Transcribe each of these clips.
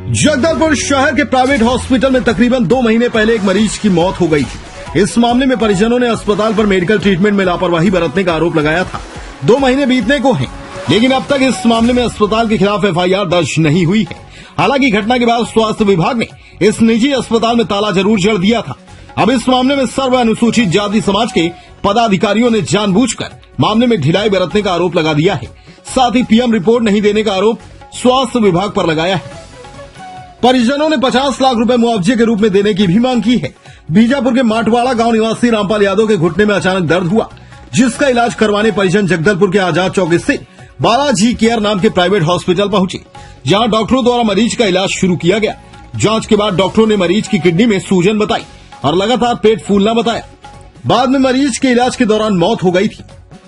जगदलपुर शहर के private hospital में तकरीबन 2 महीने पहले एक मरीज की मौत हो गई थी। इस मामले में परिजनों ने अस्पताल पर मेडिकल ट्रीटमेंट में लापरवाही बरतने का आरोप लगाया था। 2 महीने बीतने को हैं, लेकिन अब तक इस मामले में अस्पताल के खिलाफ FIR दर्ज नहीं हुई है। हालांकि घटना के बाद स्वास्थ्य विभाग ने इस निजी अस्पताल में ताला जरूर जड़ दिया था। अब इस मामले में सर्व अनुसूचित जाति समाज के पदाधिकारियों ने जानबूझकर मामले में ढिलाई बरतने का आरोप लगा दिया है। साथ ही PM रिपोर्ट नहीं देने का आरोप स्वास्थ्य विभाग पर लगाया है। परिजनों ने 50 लाख रुपए मुआवजे के रूप में देने की भी मांग की है। बीजापुर के माटवाड़ा गांव निवासी रामपाल यादव के घुटने में अचानक दर्द हुआ, जिसका इलाज करवाने परिजन जगदलपुर के आजाद चौक स्थित बालाजी केयर नाम के प्राइवेट हॉस्पिटल पहुंचे, जहां डॉक्टरों द्वारा मरीज का इलाज शुरू किया गया। जांच के बाद डॉक्टरों ने मरीज की किडनी में सूजन बताई और लगातार पेट फूलना बताया। बाद में मरीज के इलाज के दौरान मौत हो गई थी।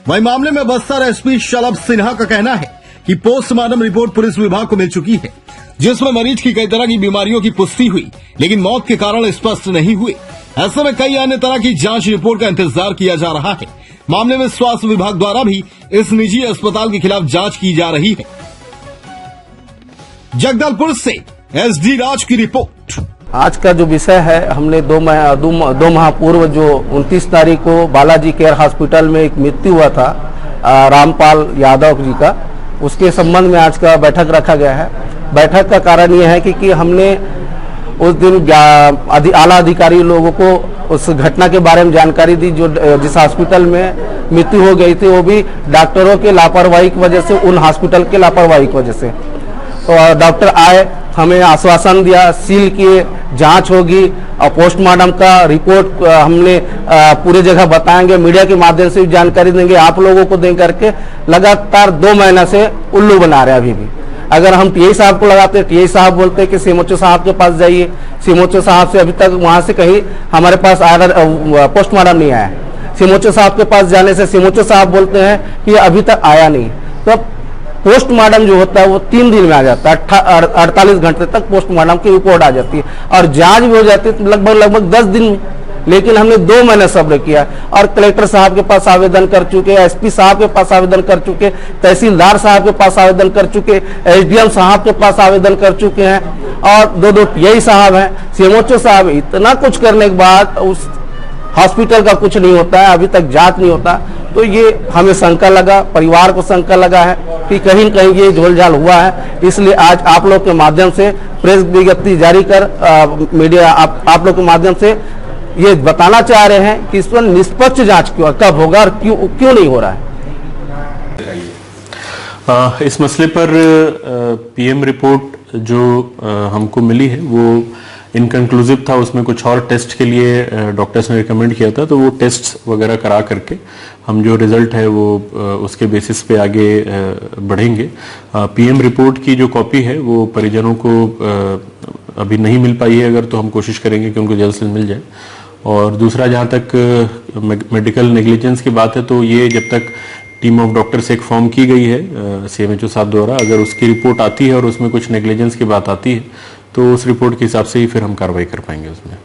वहीं मामले में बस्तर SP शलभ सिन्हा का कहना है कि पोस्टमार्टम रिपोर्ट पुलिस विभाग को मिल चुकी है, जिसमें मरीज की कई तरह की बीमारियों की पुष्टि हुई, लेकिन मौत के कारण स्पष्ट नहीं हुए। ऐसे में कई अन्य तरह की जांच रिपोर्ट का इंतजार किया जा रहा है। मामले में स्वास्थ्य विभाग द्वारा भी इस निजी अस्पताल के खिलाफ जांच की जा रही है। जगदलपुर से SD राज की रिपोर्ट। आज का जो विषय है, हमने दो माह पूर्व जो 29 तारीख को बालाजी केयर हॉस्पिटल में एक मृत्यु हुआ था रामपाल यादव जी का, उसके संबंध में आज का बैठक रखा गया है। बैठक का कारण यह है कि हमने उस दिन आला अधिकारी लोगों को उस घटना के बारे में जानकारी दी, जो जिस हॉस्पिटल में मृत्यु हो गई थी वो भी डॉक्टरों के लापरवाही की वजह से, उन हॉस्पिटल के लापरवाही की वजह से। तो डॉक्टर आए, हमें आश्वासन दिया, सील किए, जांच होगी और पोस्टमार्टम का रिपोर्ट हमने पूरी जगह बताएंगे, मीडिया के माध्यम से भी जानकारी देंगे, आप लोगों को दे करके लगातार 2 महीना से उल्लू बना रहे हैं। अभी भी अगर हम TI साहब को लगाते, TI साहब बोलते हैं कि सीएमओ साहब के पास जाइए, सीएमओ साहब से अभी तक वहां से कहीं हमारे पास पोस्टमार्टम नहीं आया। सीएमओ साहब के पास जाने से सीएमओ साहब बोलते हैं कि अभी तक आया नहीं। तो पोस्टमार्टम जो होता है वो 3 दिन में आ जाता है, 48 घंटे तक पोस्टमार्टम की रिपोर्ट आ जाती है और जांच भी हो जाती है लगभग 10 दिन में। लेकिन हमने 2 महीने सब्र किया और कलेक्टर साहब के पास आवेदन कर चुके, SP साहब के पास आवेदन कर चुके, तहसीलदार साहब के पास आवेदन कर चुके, SDM साहब के पास आवेदन कर चुके हैं और 2 TI साहब हैं, CMO साहब। इतना कुछ करने के बाद उस हॉस्पिटल का कुछ नहीं होता है, अभी तक जांच नहीं होता। तो ये हमें शंका लगा, परिवार को शंका लगा है कि कहीं न कहीं ये झोलझाल हुआ है। इसलिए आज आप लोग के माध्यम से प्रेस विज्ञप्ति जारी कर मीडिया आप लोग के माध्यम से ये बताना चाह रहे हैं कि इस पर निष्पक्ष जांच कब होगा और क्यों नहीं हो रहा है। इस मसले पर PM रिपोर्ट जो हमको मिली है वो इनकंक्लूसिव था। उसमें कुछ और टेस्ट के लिए डॉक्टर्स ने रिकमेंड किया था, तो वो टेस्ट वगैरह करा करके हम जो रिजल्ट है वो उसके बेसिस पे आगे बढ़ेंगे। PM रिपोर्ट की जो कॉपी है वो परिजनों को अभी नहीं मिल पाई है, अगर तो हम कोशिश करेंगे कि उनको जल्द से जल्द मिल जाए। और दूसरा, जहाँ तक मेडिकल नेग्लिजेंस की बात है, तो ये जब तक टीम ऑफ डॉक्टर्स एक फॉर्म की गई है CMHO साहब द्वारा, अगर उसकी रिपोर्ट आती है और उसमें कुछ नेग्लिजेंस की बात आती है तो उस रिपोर्ट के हिसाब से ही फिर हम कार्रवाई कर पाएंगे उसमें।